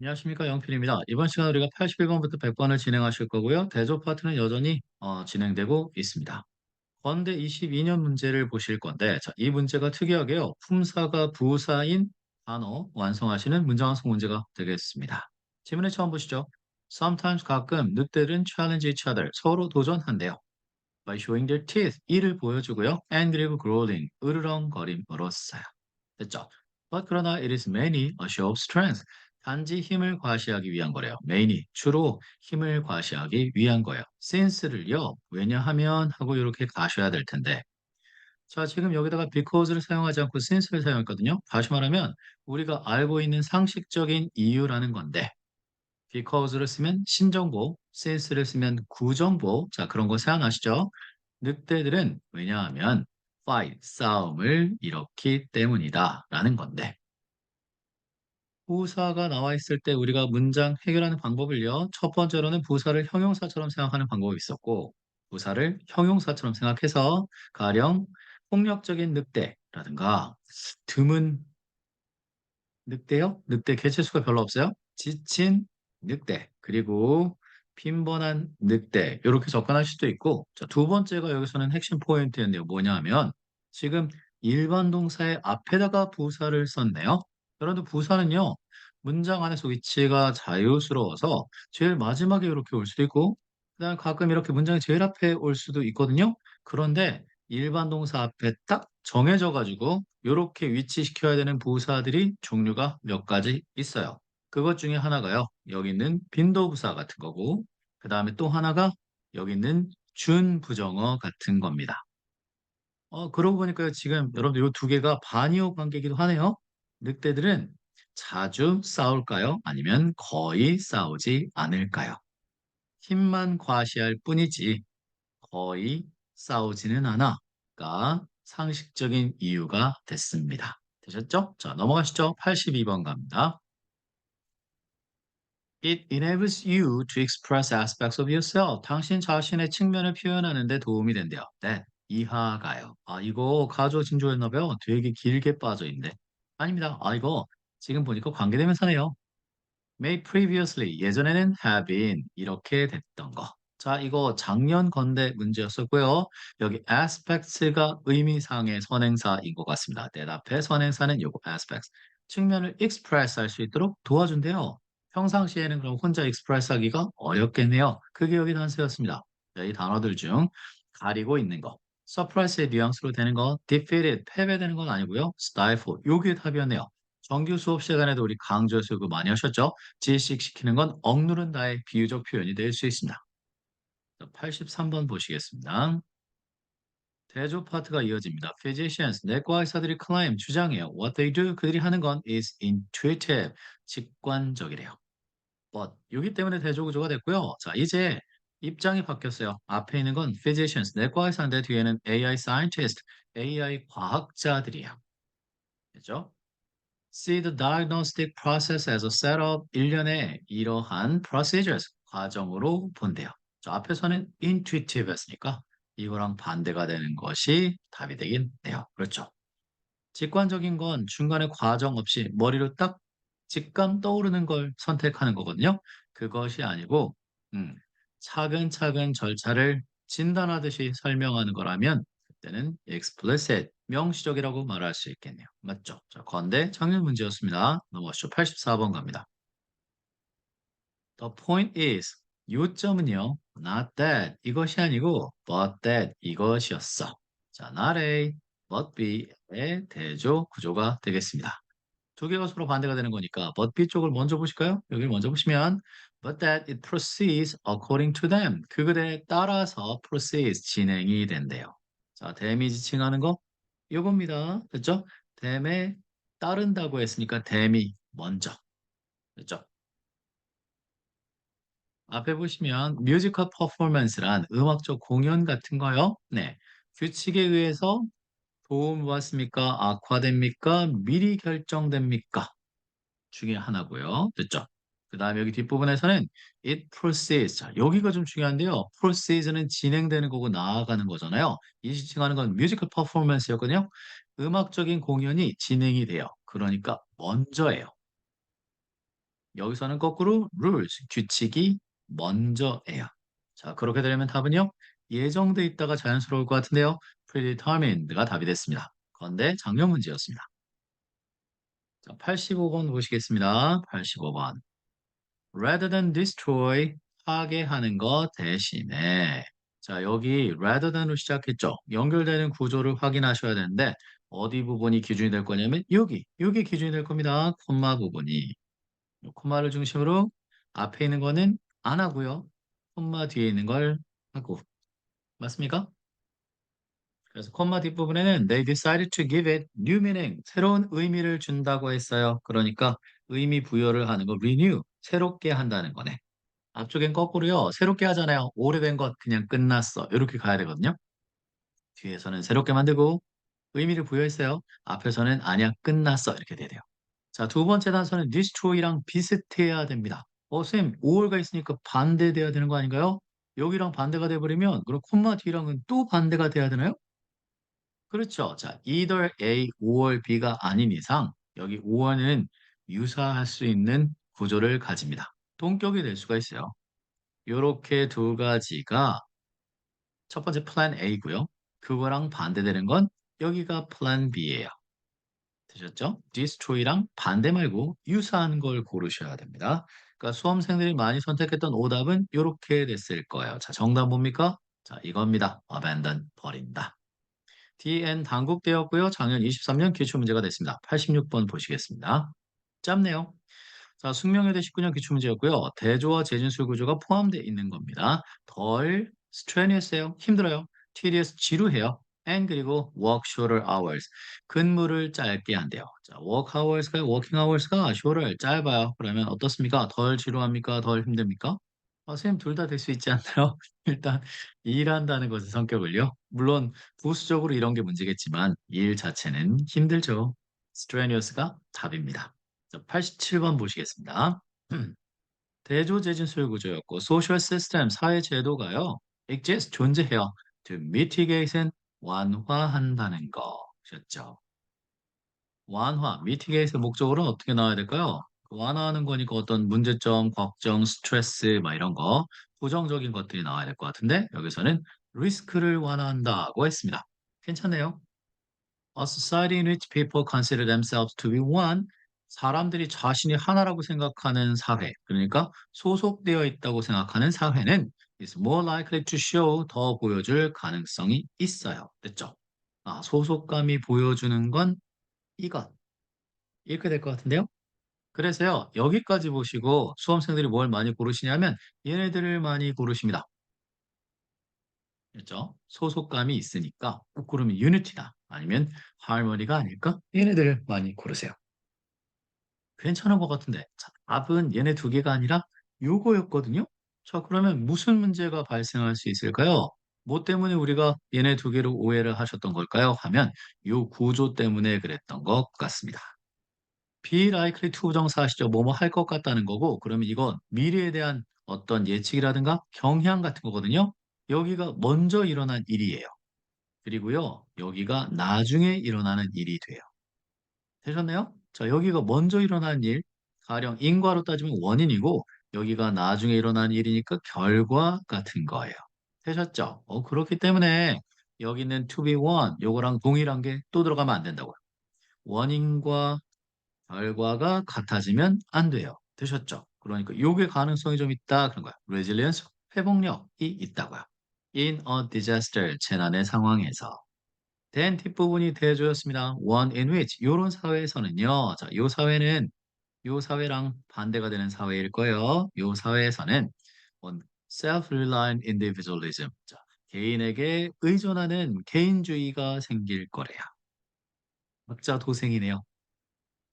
안녕하십니까 영필입니다. 이번 시간 우리가 81번부터 100번을 진행하실 거고요. 대조 파트는 여전히 진행되고 있습니다. 건대 22년 문제를 보실 건데 이 문제가 특이하게요. 품사가 부사인 단어 완성하시는 문장 완성 문제가 되겠습니다. 지문에 처음 보시죠. Sometimes 가끔 늑대들은 challenge each other 서로 도전한대요. By showing their teeth 이를 보여주고요. And 그리고 growling 으르렁거림으로써요. 됐죠? But 그러나 it is mainly a show of strength. 단지 힘을 과시하기 위한 거래요. mainly 주로 힘을 과시하기 위한 거예요. since를요. 왜냐하면 하고 이렇게 가셔야 될 텐데. 자, 지금 여기다가 because를 사용하지 않고 since를 사용했거든요. 다시 말하면 우리가 알고 있는 상식적인 이유라는 건데 because를 쓰면 신정보, since를 쓰면 구정보. 자, 그런 거 생각나시죠? 늑대들은 왜냐하면 fight, 싸움을 일으키기 때문이다라는 건데 부사가 나와 있을 때 우리가 문장 해결하는 방법을요. 첫 번째로는 부사를 형용사처럼 생각하는 방법이 있었고 부사를 형용사처럼 생각해서 가령 폭력적인 늑대라든가 드문 늑대요? 늑대 개체수가 별로 없어요. 지친 늑대 그리고 빈번한 늑대 이렇게 접근할 수도 있고 자, 두 번째가 여기서는 핵심 포인트였네요. 뭐냐 하면 지금 일반 동사의 앞에다가 부사를 썼네요. 그런데 부사는요. 문장 안에서 위치가 자유스러워서 제일 마지막에 이렇게 올 수도 있고 그다음에 가끔 이렇게 문장이 제일 앞에 올 수도 있거든요. 그런데 일반 동사 앞에 딱 정해져 가지고 요렇게 위치시켜야 되는 부사들이 종류가 몇 가지 있어요. 그것 중에 하나가요. 여기 있는 빈도부사 같은 거고 그다음에 또 하나가 여기 있는 준부정어 같은 겁니다. 그러고 보니까요. 지금 여러분들 요 두 개가 반이어 관계이기도 하네요. 늑대들은 자주 싸울까요? 아니면 거의 싸우지 않을까요? 힘만 과시할 뿐이지 거의 싸우지는 않아가 상식적인 이유가 됐습니다. 되셨죠? 자, 넘어가시죠. 82번 갑니다. It enables you to express aspects of yourself. 당신 자신의 측면을 표현하는 데 도움이 된대요. 네, 이하가요. 아, 이거 가조 징조였나 봐요. 되게 길게 빠져 있네. 아닙니다. 아, 이거 지금 보니까 관계대명사네요. May previously 예전에는 have been 이렇게 됐던 거. 자, 이거 작년 건대 문제였었고요. 여기 aspects가 의미상의 선행사인 것 같습니다. 대답의 선행사는 요거 aspects. 측면을 express 할 수 있도록 도와준대요. 평상시에는 그럼 혼자 express 하기가 어렵겠네요. 그게 여기 단서였습니다. 자, 이 단어들 중 가리고 있는 거. suppress의 뉘앙스로 되는 거, defeated, 패배되는 건 아니고요. stifle, 요게 답이었네요. 정규 수업 시간에도 우리 강조해서 이거 많이 하셨죠? 질식시키는 건 억누른다의 비유적 표현이 될 수 있습니다. 83번 보시겠습니다. 대조 파트가 이어집니다. Physicians, 내과 의사들이 claim, 주장해요. What they do, 그들이 하는 건 is intuitive, 직관적이래요. But, 여기 때문에 대조 구조가 됐고요. 자, 이제 입장이 바뀌었어요. 앞에 있는 건 physicians, 내과 의사인데 뒤에는 AI scientist, AI 과학자들이에요. 됐죠? See the diagnostic process as a set of 일련의 이러한 procedures, 과정으로 본대요. 저 앞에서는 intuitive 였으니까 이거랑 반대가 되는 것이 답이 되겠네요. 그렇죠. 직관적인 건 중간에 과정 없이 머리로 딱 직감 떠오르는 걸 선택하는 거거든요. 그것이 아니고 음, 차근차근 절차를 진단하듯이 설명하는 거라면 그때는 explicit, 명시적이라고 말할 수 있겠네요. 맞죠? 자, 건대 작년 문제였습니다. 넘어가시죠. 84번 갑니다. The point is, 요점은요, not that, 이것이 아니고, but that, 이것이었어. 자, not A, but B의 대조 구조가 되겠습니다. 두 개가 서로 반대가 되는 거니까, but B 쪽을 먼저 보실까요? 여기를 먼저 보시면, but that it proceeds according to them. 그들에 따라서 proceeds, 진행이 된대요. 자, 댐이 지칭하는 거, 요겁니다. 됐죠? 댐에 따른다고 했으니까 댐이 먼저. 됐죠? 앞에 보시면 뮤지컬 퍼포먼스란 음악적 공연 같은 거요. 네. 규칙에 의해서 도움받습니까? 악화됩니까? 미리 결정됩니까? 중에 하나고요. 됐죠? 그다음에 여기 뒷부분에서는 it proceeds. 자, 여기가 좀 중요한데요. proceeds는 진행되는 거고 나아가는 거잖아요. 이 지칭하는 건 뮤지컬 퍼포먼스였거든요. 음악적인 공연이 진행이 돼요. 그러니까 먼저예요. 여기서는 거꾸로 rules, 규칙이 먼저예요. 자, 그렇게 되면 답은요. 예정돼 있다가 자연스러울 것 같은데요. predetermined가 답이 됐습니다. 그런데 작년 문제였습니다. 자, 85번 보시겠습니다. 85번. rather than destroy, 파괴하는 것 대신에. 자, 여기 rather than으로 시작했죠. 연결되는 구조를 확인하셔야 되는데 어디 부분이 기준이 될 거냐면 여기 기준이 될 겁니다. 콤마 부분이. 요 콤마를 중심으로 앞에 있는 거는 안 하고요. 콤마 뒤에 있는 걸 하고. 맞습니까? 그래서 콤마 뒷부분에는 they decided to give it new meaning. 새로운 의미를 준다고 했어요. 그러니까 의미 부여를 하는 거 renew. 새롭게 한다는 거네. 앞쪽엔 거꾸로요. 새롭게 하잖아요. 오래된 것 그냥 끝났어. 이렇게 가야 되거든요. 뒤에서는 새롭게 만들고 의미를 부여했어요. 앞에서는 아니야 끝났어. 이렇게 돼야 돼요. 자, 두 번째 단서는 destroy랑 비슷해야 됩니다. 선생님, 5월가 있으니까 반대돼야 되는 거 아닌가요? 여기랑 반대가 돼버리면 그럼 콤마 뒤랑은 또 반대가 돼야 되나요? 그렇죠. 자, either A, 5월 B가 아닌 이상 여기 5월은 유사할 수 있는 구조를 가집니다. 동격이 될 수가 있어요. 요렇게 두 가지가 첫 번째 플랜 A고요. 그거랑 반대되는 건 여기가 플랜 B예요. 되셨죠? destroy랑 반대 말고 유사한 걸 고르셔야 됩니다. 그러니까 수험생들이 많이 선택했던 오답은 요렇게 됐을 거예요. 자, 정답 뭡니까? 자, 이겁니다. abandon, 버린다. DN 단국대였고요. 작년 23년 기출문제가 됐습니다. 86번 보시겠습니다. 짧네요. 자, 숙명여대 19년 기출문제였고요. 대조와 재진술 구조가 포함되어 있는 겁니다. 덜 strenuous해요. 힘들어요. tedious 지루해요. and 그리고 work shorter hours. 근무를 짧게 한대요. 자, work hours가 working hours가 shorter 짧아요. 그러면 어떻습니까? 덜 지루합니까? 덜 힘듭니까? 선생님 둘 다 될 수 있지 않나요? 일단 일한다는 것의 성격을요. 물론 부수적으로 이런 게 문제겠지만 일 자체는 힘들죠. strenuous가 답입니다. 자, 87번 보시겠습니다. 대조재진술 구조였고 social system 사회 제도가요. exist 존재해요. to mitigate은 완화한다는 거셨죠. 완화, mitigate의 목적어로는 어떻게 나와야 될까요? 그 완화하는 거니까 어떤 문제점, 걱정, 스트레스 막 이런 거 부정적인 것들이 나와야 될 것 같은데 여기서는 리스크를 완화한다고 했습니다. 괜찮네요. A society in which people consider themselves to be one. 사람들이 자신이 하나라고 생각하는 사회, 그러니까 소속되어 있다고 생각하는 사회는 is more likely to show, 더 보여줄 가능성이 있어요. 됐죠? 아, 소속감이 보여주는 건 이것. 이렇게 될 것 같은데요? 그래서요, 여기까지 보시고 수험생들이 뭘 많이 고르시냐면 얘네들을 많이 고르십니다. 그렇죠? 소속감이 있으니까 꼭 고르면 유니티다. 아니면 할머니가 아닐까? 얘네들을 많이 고르세요. 괜찮은 것 같은데. 자, 답은 얘네 두 개가 아니라 요거였거든요. 자, 그러면 무슨 문제가 발생할 수 있을까요? 뭐 때문에 우리가 얘네 두 개를 오해를 하셨던 걸까요? 하면 요 구조 때문에 그랬던 것 같습니다. be likely to 부정사 아시죠? 뭐뭐 할 것 같다는 거고, 그러면 이건 미래에 대한 어떤 예측이라든가 경향 같은 거거든요. 여기가 먼저 일어난 일이에요. 그리고요, 여기가 나중에 일어나는 일이 돼요. 되셨나요? 자, 여기가 먼저 일어난 일, 가령 인과로 따지면 원인이고, 여기가 나중에 일어난 일이니까 결과 같은 거예요. 되셨죠? 그렇기 때문에 여기 있는 to be one, 요거랑 동일한 게 또 들어가면 안 된다고요. 원인과 결과가 같아지면 안 돼요. 되셨죠? 그러니까 요게 가능성이 좀 있다 그런 거야. resilience, 회복력이 있다고요. in a disaster, 재난의 상황에서. then 뒷부분이 대조였습니다. one in which 요런 사회에서는요. 자, 요 사회는 요 사회랑 반대가 되는 사회일 거예요. 요 사회에서는 one self-reliant individualism. 자, 개인에게 의존하는 개인주의가 생길 거래요. 각자 도생이네요.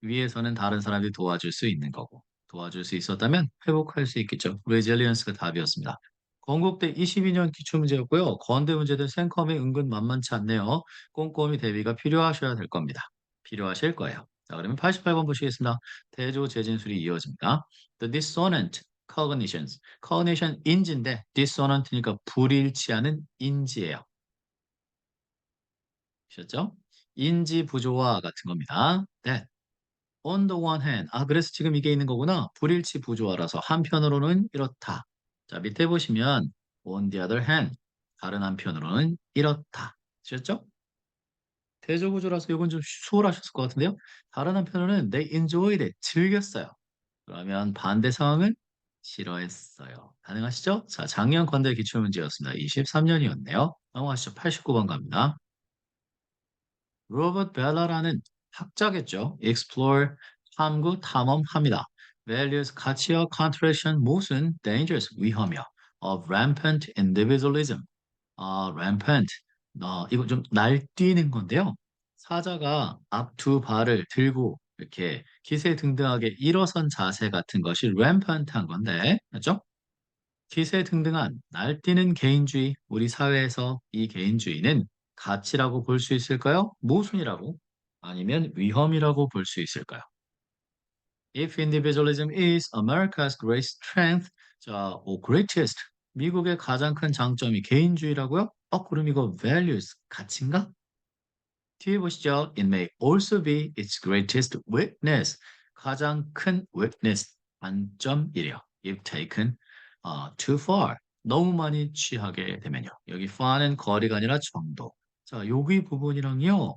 위에서는 다른 사람들이 도와줄 수 있는 거고 도와줄 수 있었다면 회복할 수 있겠죠. 레질리언스가 답이었습니다. 건국대 22년 기출문제였고요. 건대 문제들 생컴이 은근 만만치 않네요. 꼼꼼히 대비가 필요하셔야 될 겁니다. 필요하실 거예요. 자, 그러면 88번 보시겠습니다. 대조 재진술이 이어집니다. The dissonant cognitions. cognition 인지인데 dissonant니까 불일치하는 인지예요. 아셨죠? 인지 부조화 같은 겁니다. 네. On the one hand. 아, 그래서 지금 이게 있는 거구나. 불일치 부조어라서 한편으로는 이렇다. 자, 밑에 보시면 on the other hand. 다른 한편으로는 이렇다. 아셨죠? 대조구조라서 이건 좀 수월하셨을 것 같은데요. 다른 한편으로는 they enjoyed it. 즐겼어요. 그러면 반대 상황은 싫어했어요. 가능하시죠? 자, 작년 건대 기출문제였습니다. 23년이었네요. 넘어가시죠. 89번 갑니다. 로버트 벨라라는 학자겠죠. explore, 탐구, 탐험합니다. values, 가치와 contradiction, 모순, dangerous, 위험이요. of rampant individualism. rampant. 이거 좀 날뛰는 건데요. 사자가 앞 두 발을 들고 이렇게 기세등등하게 일어선 자세 같은 것이 rampant한 건데, 맞죠? 기세등등한 날뛰는 개인주의, 우리 사회에서 이 개인주의는 가치라고 볼 수 있을까요? 모순이라고? 아니면 위험이라고 볼 수 있을까요? If individualism is America's great strength, 자, greatest. 미국의 가장 큰 장점이 개인주의라고요? 그럼 이거 values, 가치인가? 뒤에 보시죠. It may also be its greatest weakness. 가장 큰 weakness, 단점이래요. If taken too far. 너무 많이 취하게 되면요. 여기 far는 거리가 아니라 정도. 자, 여기 부분이랑요.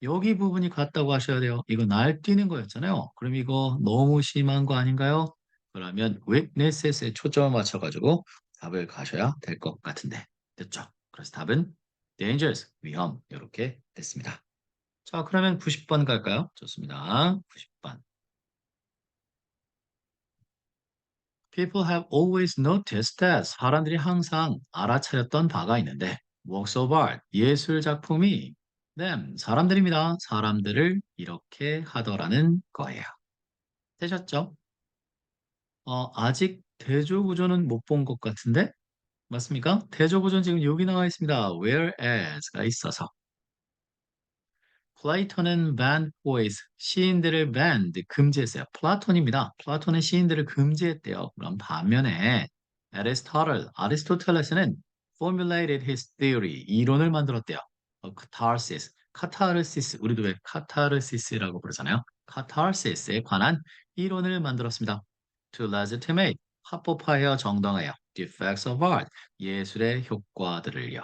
여기 부분이 같다고 하셔야 돼요. 이거 날뛰는 거였잖아요. 그럼 이거 너무 심한 거 아닌가요? 그러면 weakness에 초점을 맞춰가지고 답을 가셔야 될 것 같은데. 됐죠? 그래서 답은 dangerous, 위험. 이렇게 됐습니다. 자, 그러면 90번 갈까요? 좋습니다. 90번. People have always noticed that 사람들이 항상 알아차렸던 바가 있는데 works of art, 예술 작품이 them, 사람들입니다. 사람들을 이렇게 하더라는 거예요. 되셨죠? 아직 대조구조는 못 본 것 같은데 맞습니까? 대조구조는 지금 여기 나와 있습니다. whereas가 있어서 플레이톤은 ban poets, 시인들을 banned, 금지했어요. 플라톤입니다. 플라톤은 시인들을 금지했대요. 그럼 반면에 아리스토텔레스는 formulated his theory, 이론을 만들었대요. catharsis, 카타르시스, 우리도 왜 카타르시스라고 부르잖아요. 카타르시스에 관한 이론을 만들었습니다. To legitimate, 합법화하여 정당하여 the effects of art, 예술의 효과들을요.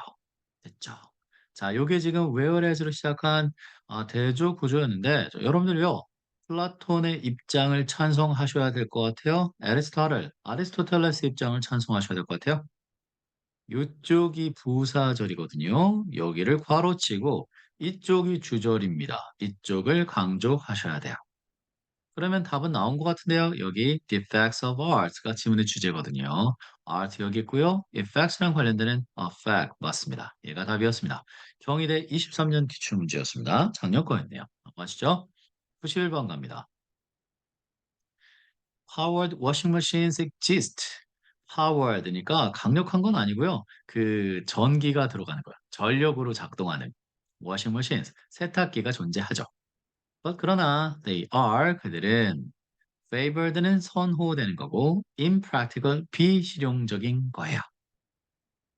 됐죠. 자, 요게 지금 whereas로 시작한 대조 구조였는데 여러분들요. 플라톤의 입장을 찬성하셔야 될 것 같아요. 아리스토텔레스 입장을 찬성하셔야 될 것 같아요. 이쪽이 부사절이거든요. 여기를 괄호치고 이쪽이 주절입니다. 이쪽을 강조하셔야 돼요. 그러면 답은 나온 것 같은데요. 여기 the effects of art가 지문의 주제거든요. art 여기 있고요. effects랑 관련되는 fact 맞습니다. 얘가 답이었습니다. 경희대 23년 기출문제였습니다. 작년 거였네요. 아시죠? 91번 갑니다. Powered washing machines exist. powered니까 강력한 건 아니고요. 그 전기가 들어가는 거예요. 전력으로 작동하는 washing machines, 세탁기가 존재하죠. 그러나 they are 그들은 favored는 선호되는 거고 impractical 비실용적인 거예요.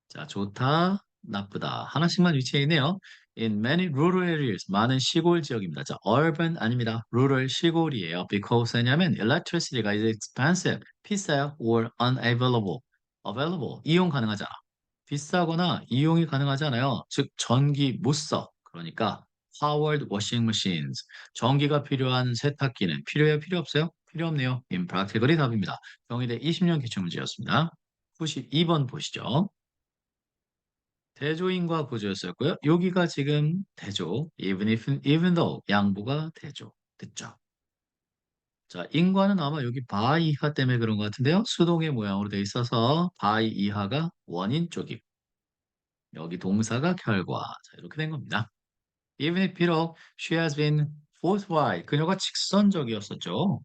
자, 좋다, 나쁘다. 하나씩만 위치해 있네요. In many rural areas, 많은 시골 지역입니다. 자, urban 아닙니다. rural 시골이에요. because 왜냐면 electricity가 is expensive, 비싸요. or unavailable, available, 이용 가능하지 않아. 비싸거나 이용이 가능하지 않아요. 즉, 전기 못 써. 그러니까 powered washing machines, 전기가 필요한 세탁기는 필요해요? 필요 없어요? 필요 없네요. impractical이 답입니다. 경희대 20년 기출문제였습니다. 92번 보시죠. 대조인과 구조였었고요. 여기가 지금 대조, even though, 양보가 대조. 됐죠? 자, 인과는 아마 여기 바 이하 때문에 그런 것 같은데요. 수동의 모양으로 되어 있어서 바 이하가 원인 쪽이고 여기 동사가 결과. 자, 이렇게 된 겁니다. Even if 비록 she has been forthright, 그녀가 직선적이었었죠.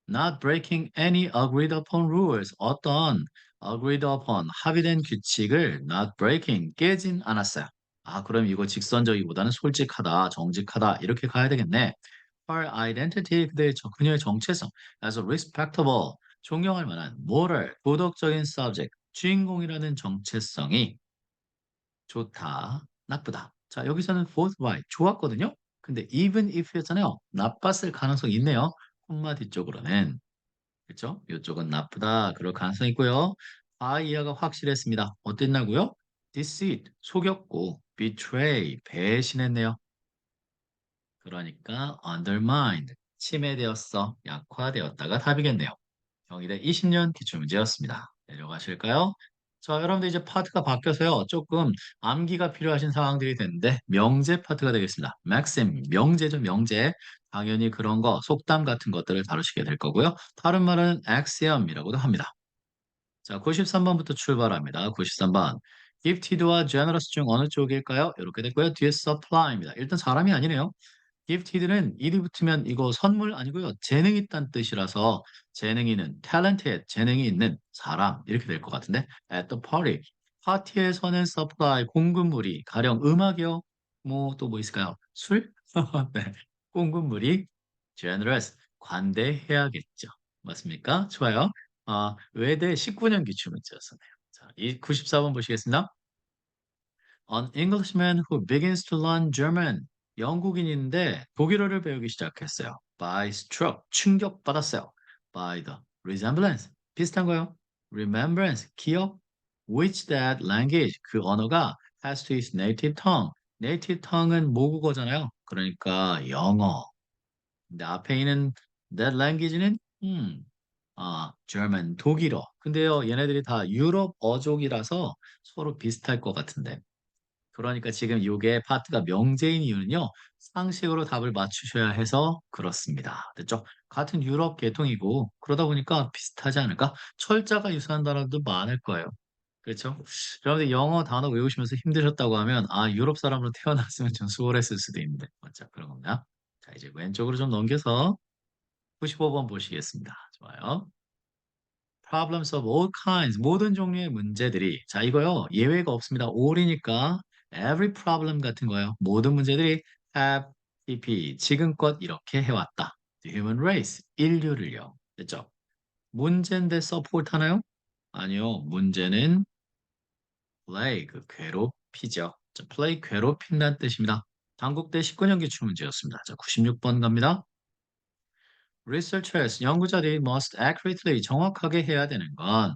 Not breaking any agreed upon rules. 어떤 agreed upon 합의된 규칙을 not breaking 깨진 않았어요. 그럼 이거 직선적이보다는 솔직하다, 정직하다 이렇게 가야 되겠네. Her identity 그녀의 정체성 as a respectable 존경할 만한 moral 도덕적인 subject 주인공이라는 정체성이 좋다, 나쁘다. 자, 여기서는 forthright 좋았거든요. 근데 even if였잖아요. 나빴을 가능성이 있네요. 콤마 뒤쪽으로는. 그쵸? 요쪽은 나쁘다. 그럴 가능성이 있고요. 이하가 확실했습니다. 어땠나고요? deceit, 속였고 betray, 배신했네요. 그러니까 undermined, 침해되었어, 약화되었다가 답이겠네요. 경희대 20년 기출문제였습니다. 내려가실까요? 자, 여러분들 이제 파트가 바뀌어서요. 조금 암기가 필요하신 상황들이 되는데 명제 파트가 되겠습니다. maxim, 명제죠, 명제. 당연히 그런 거, 속담 같은 것들을 다루시게 될 거고요. 다른 말은 axiom이라고도 합니다. 자, 93번부터 출발합니다. 93번. gifted와 generous 중 어느 쪽일까요? 이렇게 됐고요. 뒤에 supply입니다. 일단 사람이 아니네요. gifted는 일이 붙으면 이거 선물 아니고요. 재능 있다는 뜻이라서 재능이는 talented, 재능이 있는 사람 이렇게 될 것 같은데 at the party, 파티에서는 supply, 공급물이 가령 음악이요. 뭐 또 뭐 있을까요? 술? 네. 공급물이 generous, 관대해야겠죠. 맞습니까? 좋아요. 외대 19년 기출문제였었네요. 자, 이 94번 보시겠습니다. An Englishman who begins to learn German. 영국인인데 독일어를 배우기 시작했어요. By struck, 충격받았어요. By the resemblance, 비슷한 거요. Remembrance, 기억. Which that language, 그 언어가 has to its native tongue. Native tongue은 모국어잖아요. 그러니까 영어. 근데 앞에 있는 that language는 German, 독일어. 근데요, 얘네들이 다 유럽 어족이라서 서로 비슷할 것 같은데. 그러니까 지금 요게 파트가 명제인 이유는요. 상식으로 답을 맞추셔야 해서 그렇습니다. 됐죠? 같은 유럽 계통이고 그러다 보니까 비슷하지 않을까? 철자가 유사한 단어도 많을 거예요. 그렇죠? 여러분들 영어 단어 외우시면서 힘드셨다고 하면 유럽 사람으로 태어났으면 좀 수월했을 수도 있는데. 맞죠? 그런 겁니다. 자, 이제 왼쪽으로 좀 넘겨서 95번 보시겠습니다. 좋아요. Problems of all kinds, 모든 종류의 문제들이. 자, 이거요. 예외가 없습니다. all이니까 every problem 같은 거예요. 모든 문제들이 have, pp, 지금껏 이렇게 해왔다. The human race, 인류를요. 됐죠? 문제인데 support 하나요? 아니요. 문제는 plague, 괴롭히죠. 자, plague, 괴롭힌다는 뜻입니다. 당국대 19년 기출 문제였습니다. 자, 96번 갑니다. Researchers, 연구자들이 must accurately, 정확하게 해야 되는 건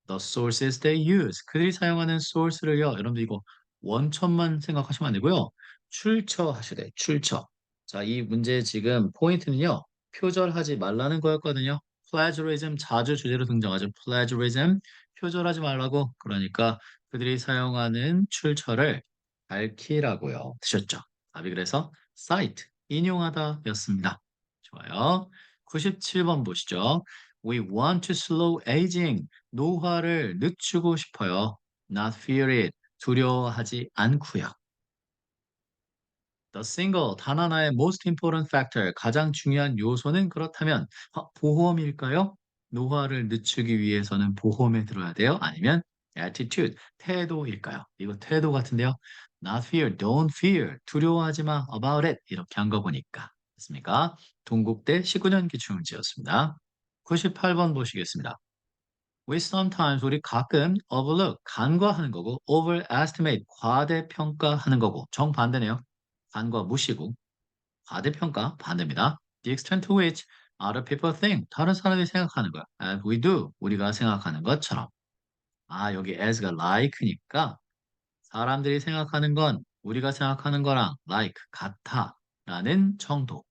the sources they use. 그들이 사용하는 source를요. 여러분들 이거 원천만 생각하시면 안 되고요. 출처하셔야 돼요. 출처. 자, 이 문제 지금 포인트는요. 표절하지 말라는 거였거든요. plagiarism 자주 주제로 등장하죠. plagiarism 표절하지 말라고. 그러니까 그들이 사용하는 출처를 밝히라고요. 드셨죠? 답이 그래서 cite 인용하다였습니다. 좋아요. 97번 보시죠. We want to slow aging. 노화를 늦추고 싶어요. Not fear it. 두려워하지 않고요. The single, 단 하나의 most important factor, 가장 중요한 요소는 그렇다면 보험일까요? 노화를 늦추기 위해서는 보험에 들어야 돼요? 아니면 attitude, 태도일까요? 이거 태도 같은데요. Not fear, don't fear, 두려워하지 마, about it 이렇게 한 거 보니까 됐습니까? 동국대 19년 기출문제였습니다. 98번 보시겠습니다. We sometimes 우리 가끔 overlook 간과하는 거고 overestimate 과대평가하는 거고 정반대네요. 간과 무시고 과대평가 반대입니다. The extent to which other people think 다른 사람이 생각하는 거야. As we do 우리가 생각하는 것처럼. 여기 as가 like니까 사람들이 생각하는 건 우리가 생각하는 거랑 like 같아라는 정도.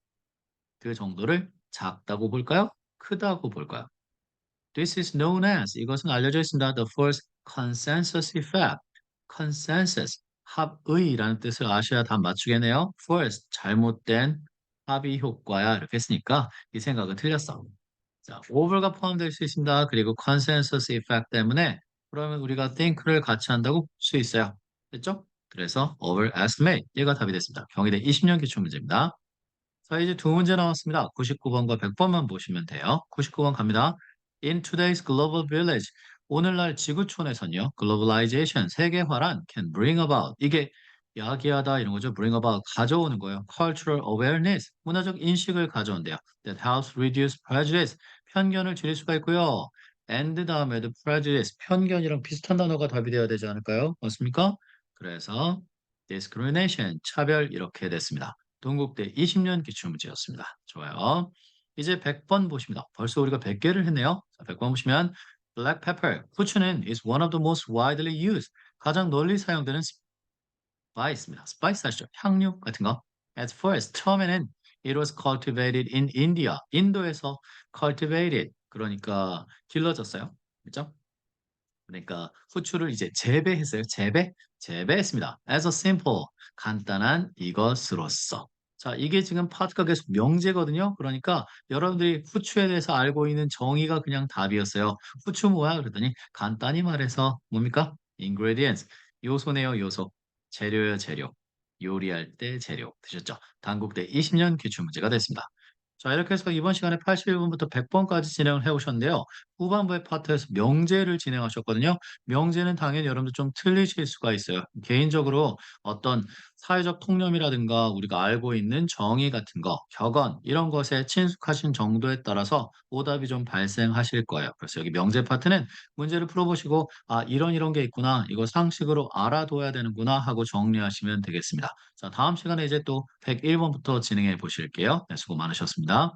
그 정도를 작다고 볼까요? 크다고 볼까요? This is known as 이것은 알려져 있습니다. The first consensus effect. consensus 합의라는 뜻을 아셔야 다 맞추겠네요. first 잘못된 합의 효과야 이렇게 했으니까 이 생각은 틀렸어. 자, over가 포함될 수 있습니다. 그리고 consensus effect 때문에 그러면 우리가 think를 같이 한다고 볼 수 있어요. 됐죠? 그래서 overestimate 얘가 답이 됐습니다. 경희대 20년 기출 문제입니다. 자, 이제 두 문제 나왔습니다. 99번과 100번만 보시면 돼요. 99번 갑니다. In today's global village, 오늘날 지구촌에선요, globalization, 세계화란 can bring about, 이게 야기하다 이런 거죠. bring about, 가져오는 거예요. cultural awareness, 문화적 인식을 가져온대요. that helps reduce prejudice, 편견을 줄일 수가 있고요. and 다음에도 prejudice, 편견이랑 비슷한 단어가 답이 되어야 되지 않을까요? 맞습니까? 그래서 discrimination, 차별 이렇게 됐습니다. 동국대 20년 기출문제였습니다. 좋아요. 이제 100번 보십니다. 벌써 우리가 100개를 했네요. 자, 100번 보시면 black pepper, 후추는 is one of the most widely used. 가장 널리 사용되는 스파이스입니다. 스파이스 아시죠? 향료 같은 거. At first, 처음에는 it was cultivated in India. 인도에서 cultivated. 그러니까 길러졌어요. 그죠? 그러니까 후추를 이제 재배했어요. 재배했습니다. As a simple, 간단한 이것으로서. 자, 이게 지금 파트가 계속 명제거든요. 그러니까 여러분들이 후추에 대해서 알고 있는 정의가 그냥 답이었어요. 후추 뭐야? 그랬더니 간단히 말해서 뭡니까? ingredients. 요소네요, 요소. 재료요, 재료. 요리할 때 재료. 되셨죠? 단국대 20년 기출 문제가 됐습니다. 자, 이렇게 해서 이번 시간에 81번부터 100번까지 진행을 해 오셨는데요. 후반부의 파트에서 명제를 진행하셨거든요. 명제는 당연히 여러분들 좀 틀리실 수가 있어요. 개인적으로 어떤 사회적 통념이라든가 우리가 알고 있는 정의 같은 거, 격언 이런 것에 친숙하신 정도에 따라서 오답이 좀 발생하실 거예요. 그래서 여기 명제 파트는 문제를 풀어보시고 '아 이런 게 있구나. 이거 상식으로 알아둬야 되는구나.' 하고 정리하시면 되겠습니다. 자, 다음 시간에 이제 또 101번부터 진행해 보실게요. 네, 수고 많으셨습니다.